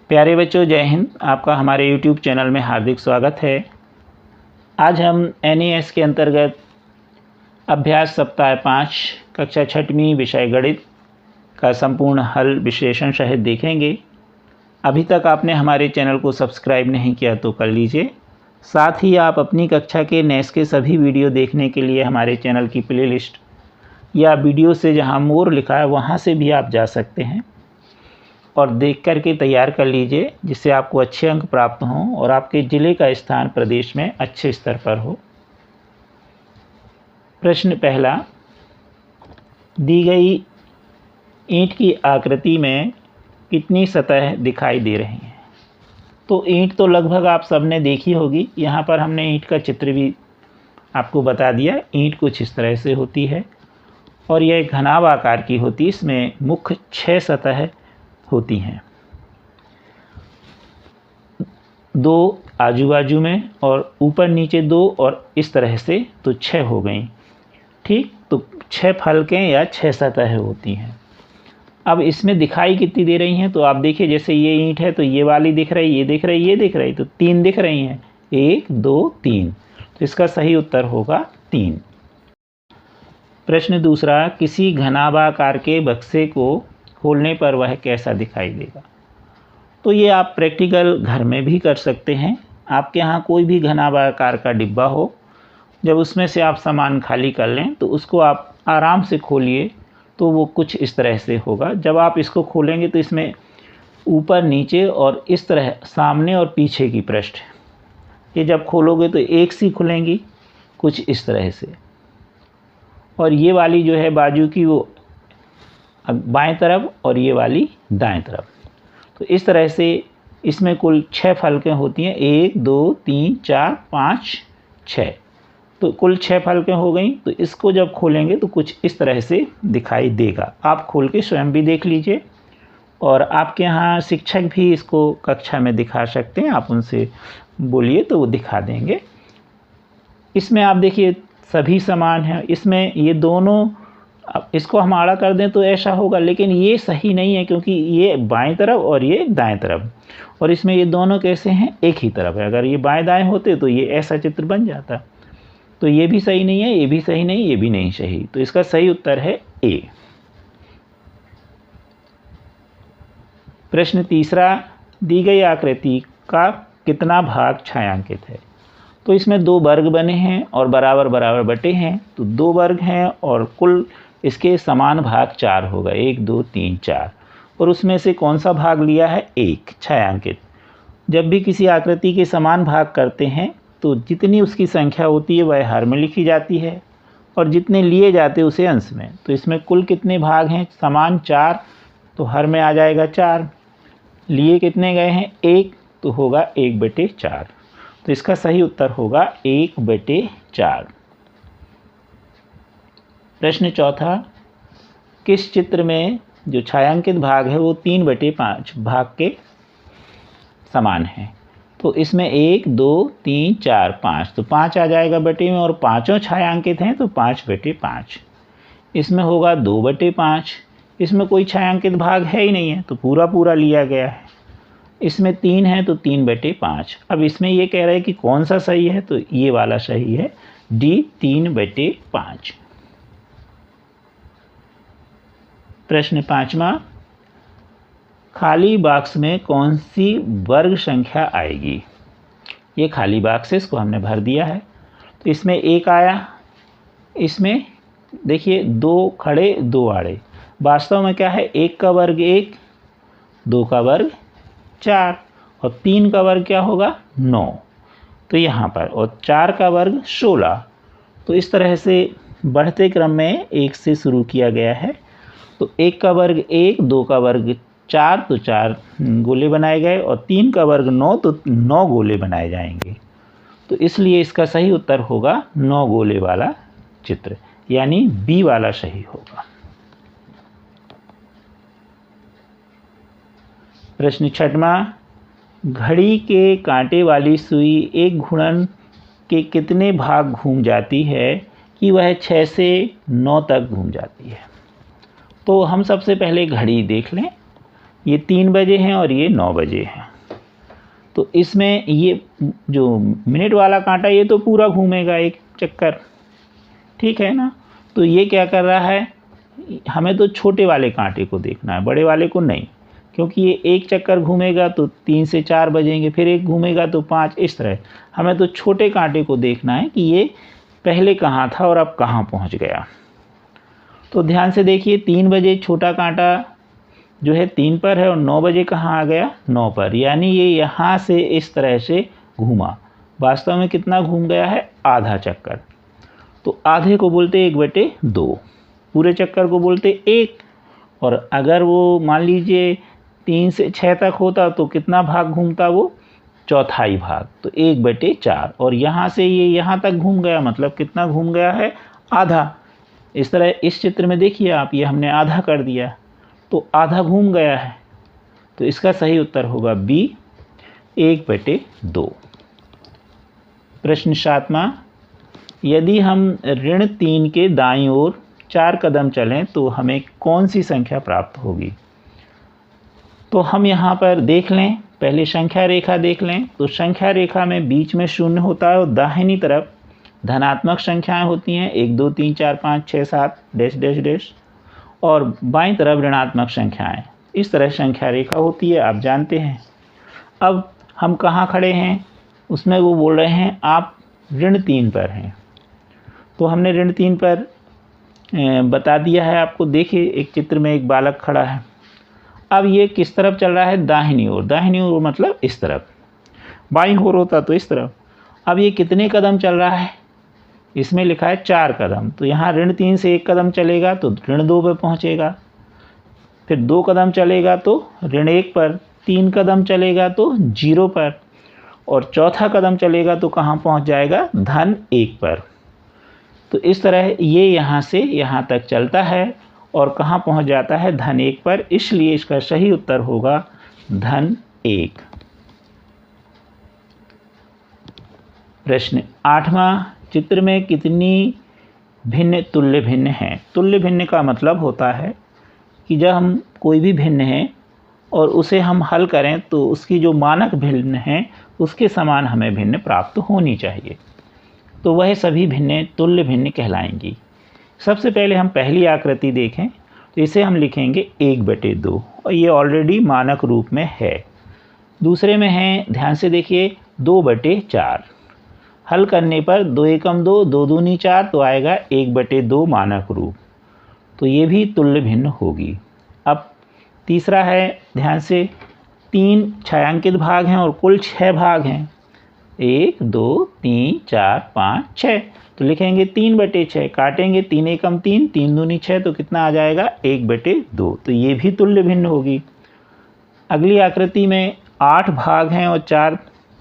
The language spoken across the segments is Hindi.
प्यारे बच्चों, जय हिंद। आपका हमारे YouTube चैनल में हार्दिक स्वागत है। आज हम NAS के अंतर्गत अभ्यास सप्ताह 5 कक्षा 6वीं विषय गणित का संपूर्ण हल विश्लेषण सहित देखेंगे। अभी तक आपने हमारे चैनल को सब्सक्राइब नहीं किया तो कर लीजिए। साथ ही आप अपनी कक्षा के NAS के सभी वीडियो देखने के लिए हमारे चैनल की प्लेलिस्ट या वीडियो से जहां मोर लिखा है वहां से भी आप जा सकते हैं और देख कर के तैयार कर लीजिए, जिससे आपको अच्छे अंक प्राप्त हों और आपके ज़िले का स्थान प्रदेश में अच्छे स्तर पर हो। प्रश्न पहला, दी गई ईंट की आकृति में कितनी सतह दिखाई दे रही हैं? तो ईंट तो लगभग आप सबने देखी होगी। यहाँ पर हमने ईंट का चित्र भी आपको बता दिया। ईंट कुछ इस तरह से होती है और यह घनाभ आकार की होती है। इसमें मुख्य 6 सतह होती हैं, 2 आजू बाजू में और ऊपर नीचे 2 और इस तरह से, तो 6 हो गई। ठीक, तो 6 फलकें या 6 सतह होती हैं। अब इसमें दिखाई कितनी दे रही हैं? तो आप देखिए, जैसे ये ईंट है तो ये वाली दिख रही, ये दिख रही, ये दिख रही, तो 3 दिख रही हैं। 1 2 3, तो इसका सही उत्तर होगा 3। प्रश्न दूसरा, किसी घनाभाकार के बक्से को खोलने पर वह कैसा दिखाई देगा? तो ये आप प्रैक्टिकल घर में भी कर सकते हैं। आपके यहाँ कोई भी घनाभाकार का डिब्बा हो, जब उसमें से आप सामान खाली कर लें तो उसको आप आराम से खोलिए, तो वो कुछ इस तरह से होगा। जब आप इसको खोलेंगे तो इसमें ऊपर नीचे और इस तरह सामने और पीछे की पृष्ठ, ये जब खोलोगे तो एक सी खुलेंगी कुछ इस तरह से, और ये वाली जो है बाजू की वो बाएं तरफ और ये वाली दाएं तरफ। तो इस तरह से इसमें कुल 6 फलकें होती हैं। 1 2 3 4 5 6, तो कुल 6 फलकें हो गई। तो इसको जब खोलेंगे तो कुछ इस तरह से दिखाई देगा। आप खोल के स्वयं भी देख लीजिए और आपके यहाँ शिक्षक भी इसको कक्षा में दिखा सकते हैं। आप उनसे बोलिए तो वो दिखा देंगे। इसमें आप देखिए सभी समान हैं। इसमें ये दोनों, अब इसको हम आड़ा कर दें तो ऐसा होगा, लेकिन ये सही नहीं है क्योंकि ये बाएं तरफ और ये दाएं तरफ, और इसमें ये दोनों कैसे हैं? एक ही तरफ है। अगर ये बाएं दाएं होते तो ये ऐसा चित्र बन जाता। तो ये भी सही नहीं है, ये भी सही नहीं, ये भी नहीं सही। तो इसका सही उत्तर है ए। प्रश्न तीसरा, दी गई आकृति का कितना भाग छायांकित है? तो इसमें 2 वर्ग बने हैं और बराबर बराबर बटे हैं। तो 2 वर्ग हैं और कुल इसके समान भाग 4 होगा। 1 2 3 4, और उसमें से कौन सा भाग लिया है? 1 छायांकित। जब भी किसी आकृति के समान भाग करते हैं तो जितनी उसकी संख्या होती है वह हर में लिखी जाती है और जितने लिए जाते हैं उसे अंश में। तो इसमें कुल कितने भाग हैं? समान 4, तो हर में आ जाएगा 4। लिए कितने गए हैं? 1, तो होगा 1/4। तो इसका सही उत्तर होगा 1/4। प्रश्न चौथा, किस चित्र में जो छायांकित भाग है वो 3/5 भाग के समान है? तो इसमें 1 2 3 4 5, तो 5 आ जाएगा बटे में, और पाँचों छायांकित हैं तो 5/5। इसमें होगा 2/5। इसमें कोई छायांकित भाग है ही नहीं है तो पूरा पूरा लिया गया है। इसमें 3 है तो 3/5। अब इसमें ये कह रहे हैं कि कौन सा सही है, तो ये वाला सही है, डी 3/5। प्रश्न 5वां, खाली बॉक्स में कौन सी वर्ग संख्या आएगी? ये खाली बॉक्स है, इसको हमने भर दिया है। तो इसमें 1 आया। इसमें देखिए 2 खड़े 2 आड़े। वास्तव में क्या है? 1 का वर्ग 1, 2 का वर्ग 4 और 3 का वर्ग क्या होगा? 9। तो यहाँ पर, और 4 का वर्ग 16। तो इस तरह से बढ़ते क्रम में 1 से शुरू किया गया है। तो 1 का वर्ग 1, 2 का वर्ग 4, तो 4 गोले बनाए गए, और 3 का वर्ग 9, तो 9 गोले बनाए जाएंगे। तो इसलिए इसका सही उत्तर होगा 9 गोले वाला चित्र, यानी बी वाला सही होगा। प्रश्न 6वां, घड़ी के कांटे वाली सुई एक घूर्णन के कितने भाग घूम जाती है कि वह 6 से 9 तक घूम जाती है? तो हम सबसे पहले घड़ी देख लें। ये 3 बजे हैं और ये 9 बजे हैं। तो इसमें ये जो मिनट वाला कांटा ये तो पूरा घूमेगा एक चक्कर, ठीक है ना। तो ये क्या कर रहा है, हमें तो छोटे वाले कांटे को देखना है, बड़े वाले को नहीं, क्योंकि ये एक चक्कर घूमेगा तो 3 से 4 बजेंगे, फिर एक घूमेगा तो 5, इस तरह। हमें तो छोटे कांटे को देखना है कि ये पहले कहाँ था और अब कहाँ पहुँच गया। तो ध्यान से देखिए, 3 बजे छोटा कांटा जो है 3 पर है और 9 बजे कहाँ आ गया, 9 पर, यानी ये यहाँ से इस तरह से घूमा। वास्तव में कितना घूम गया है, आधा चक्कर। तो आधे को बोलते 1/2, पूरे चक्कर को बोलते 1। और अगर वो मान लीजिए 3 से 6 तक होता तो कितना भाग घूमता वो, चौथाई भाग, तो 1/4। और यहाँ से ये यहाँ तक घूम गया, मतलब कितना घूम गया है, आधा। इस तरह इस चित्र में देखिए आप, ये हमने आधा कर दिया तो आधा घूम गया है। तो इसका सही उत्तर होगा बी, 1/2। प्रश्न 7वां, यदि हम ऋण 3 के दाईं ओर 4 कदम चलें तो हमें कौन सी संख्या प्राप्त होगी। तो हम यहाँ पर देख लें, पहले संख्या रेखा देख लें। तो संख्या रेखा में बीच में 0 होता है और दाहिनी तरफ धनात्मक संख्याएं होती हैं, 1 2 3 4 5 6 7 डैश डैश डैश, और बाईं तरफ ऋणात्मक संख्याएं। इस तरह संख्या रेखा होती है, आप जानते हैं। अब हम कहाँ खड़े हैं, उसमें वो बोल रहे हैं आप ऋण 3 पर हैं। तो हमने ऋण 3 पर बता दिया है आपको। देखिए एक चित्र में एक बालक खड़ा है। अब ये किस तरफ चल रहा है, दाहिनी ओर। दाहिनी ओर मतलब इस तरफ, बाईं ओर होता तो इस तरफ। अब ये कितने कदम चल रहा है, इसमें लिखा है 4 कदम। तो यहाँ ऋण 3 से 1 कदम चलेगा तो ऋण 2 पर पहुँचेगा, फिर 2 कदम चलेगा तो ऋण 1 पर, 3 कदम चलेगा तो 0 पर, और चौथा कदम चलेगा तो कहाँ पहुँच जाएगा, धन 1 पर। तो इस तरह ये यहाँ से यहाँ तक चलता है और कहाँ पहुँच जाता है, धन 1 पर। इसलिए इसका सही उत्तर होगा धन 1। प्रश्न 8वां, चित्र में कितनी भिन्न तुल्य भिन्न हैं। तुल्य भिन्न का मतलब होता है कि जब हम कोई भी भिन्न है और उसे हम हल करें तो उसकी जो मानक भिन्न है उसके समान हमें भिन्न प्राप्त होनी चाहिए। तो वह सभी भिन्न तुल्य भिन्न कहलाएंगी। सबसे पहले हम पहली आकृति देखें तो इसे हम लिखेंगे 1/2, और ये ऑलरेडी मानक रूप में है। दूसरे में है, ध्यान से देखिए, 2/4। हल करने पर 2 एकम 2, 2 दूनी 4, तो आएगा 1/2 मानक रूप। तो ये भी तुल्य भिन्न होगी। अब तीसरा है, ध्यान से, 3 छायांकित भाग हैं और कुल 6 भाग हैं, 1 2 3 4 5 6। तो लिखेंगे 3/6, काटेंगे 3 एकम 3, 3 दूनी 6, तो कितना आ जाएगा, 1/2। तो ये भी तुल्य भिन्न होगी। अगली आकृति में 8 भाग हैं और 4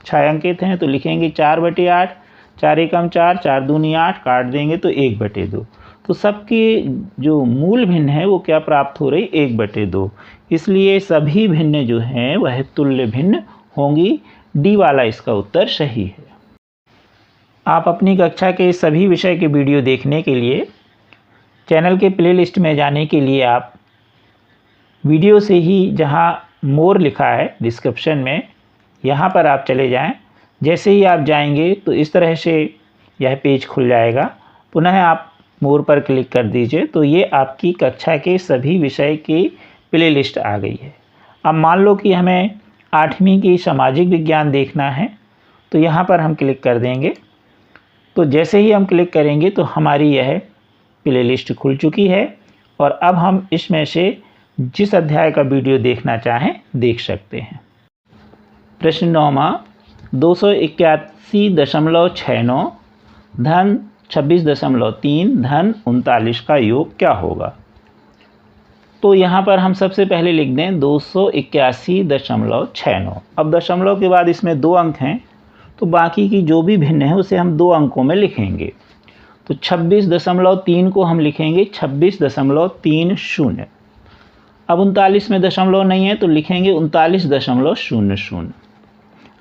छायांकित हैं, तो लिखेंगे 4/8, 4 एकम 4, 4 दूनी 8, काट देंगे तो 1/2। तो सबकी जो मूल भिन्न है वो क्या प्राप्त हो रही, 1/2। इसलिए सभी भिन्न जो हैं वह तुल्य भिन्न होंगी। डी वाला इसका उत्तर सही है। आप अपनी कक्षा के सभी विषय के वीडियो देखने के लिए चैनल के प्लेलिस्ट में जाने के लिए आप वीडियो से ही जहां मोर लिखा है डिस्क्रिप्शन में, यहां पर आप चले जाएं। जैसे ही आप जाएंगे तो इस तरह से यह पेज खुल जाएगा। पुनः आप मोर पर क्लिक कर दीजिए तो ये आपकी कक्षा के सभी विषय की प्लेलिस्ट आ गई है। अब मान लो कि हमें 8वीं की सामाजिक विज्ञान देखना है, तो यहाँ पर हम क्लिक कर देंगे। तो जैसे ही हम क्लिक करेंगे तो हमारी यह प्लेलिस्ट खुल चुकी है और अब हम इसमें से जिस अध्याय का वीडियो देखना चाहें देख सकते हैं। प्रश्न 9वां, 281.69 धन 26.3 धन 39 का योग क्या होगा। तो यहाँ पर हम सबसे पहले लिख दें 281.69। अब दशमलव के बाद इसमें 2 अंक हैं, तो बाकी की जो भी भिन्न है उसे हम 2 अंकों में लिखेंगे। तो 26.3 को हम लिखेंगे 26.30। अब 39 में दशमलव नहीं है तो लिखेंगे 39.00।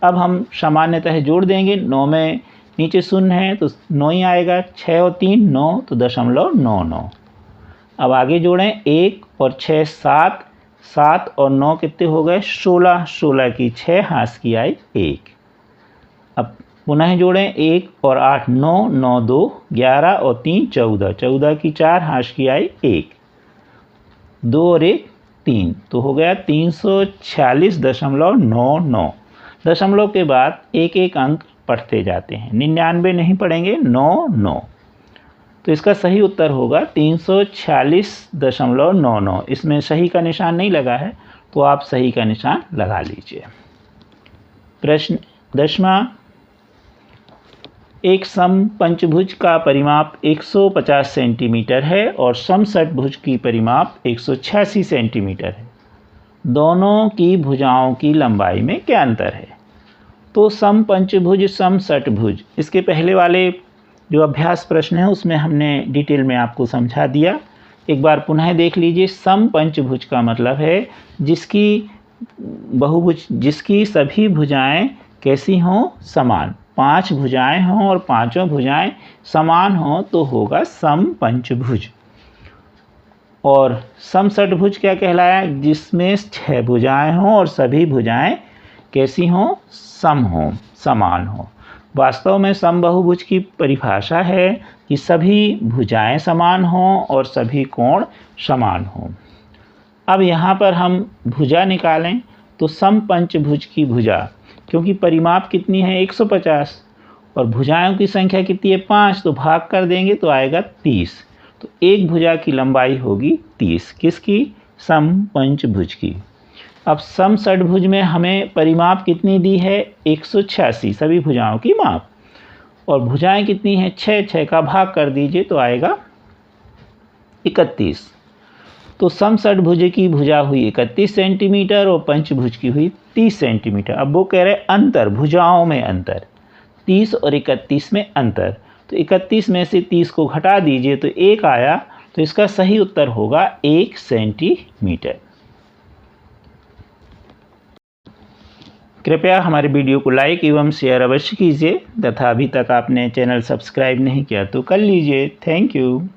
अब हम सामान्यतः जोड़ देंगे, 9 में नीचे शून्य है तो 9 ही आएगा, 6 और 3 9, तो 0.99। अब आगे जोड़ें, 1 और 6 7, 7 और 9 कितने हो गए 16, 16 की 6 हाथ की आई 1। अब पुनः जोड़ें 1 और 8 9, 9 2 11 और 3 14, 14 की 4 हाथ की आई 1, 2 और 1 3, तो हो गया 346.99। दशमलव के बाद एक एक अंक पढ़ते जाते हैं, 99 नहीं पढ़ेंगे, 9 9, तो इसका सही उत्तर होगा 346.99। इसमें सही का निशान नहीं लगा है तो आप सही का निशान लगा लीजिए। प्रश्न 10वां, एक समपंचभुज का परिमाप 150 सेंटीमीटर है और समषटभुज की परिमाप 186 सेंटीमीटर है। दोनों की भुजाओं की लंबाई में क्या अंतर है? तो समपंचभुज समषटभुज, इसके पहले वाले जो अभ्यास प्रश्न है उसमें हमने डिटेल में आपको समझा दिया। एक बार पुनः देख लीजिए। समपंचभुज का मतलब है जिसकी सभी भुजाएं कैसी हों, समान। 5 भुजाएं हों और पांचों भुजाएं समान हों तो होगा समपंचभुज। और समषटभुज क्या कहलाया? जिसमें 6 भुजाएं हों और सभी भुजाएं कैसी हों, समान हों। वास्तव में समबहुभुज की परिभाषा है कि सभी भुजाएं समान हों और सभी कोण समान हों। अब यहाँ पर हम भुजा निकालें तो समपंचभुज की भुजा, क्योंकि परिमाप कितनी है 150 और भुजाओं की संख्या कितनी है 5, तो भाग कर देंगे तो आएगा 30। तो एक भुजा की लंबाई होगी 30। किसकी? समपंचभुज की। अब समषटभुज में हमें परिमाप कितनी दी है 186, सभी भुजाओं की माप, और भुजाएं कितनी हैं 6, 6 का भाग कर दीजिए तो आएगा 31। तो समषटभुज की भुजा हुई 31 सेंटीमीटर और पंचभुज की हुई 30 सेंटीमीटर। अब वो कह रहे अंतर, भुजाओं में अंतर, 30 और 31 में अंतर। तो 31 में से 30 को घटा दीजिए तो 1 आया, तो इसका सही उत्तर होगा 1 सेंटीमीटर। कृपया हमारे वीडियो को लाइक एवं शेयर अवश्य कीजिए तथा अभी तक आपने चैनल सब्सक्राइब नहीं किया तो कर लीजिए। Thank you.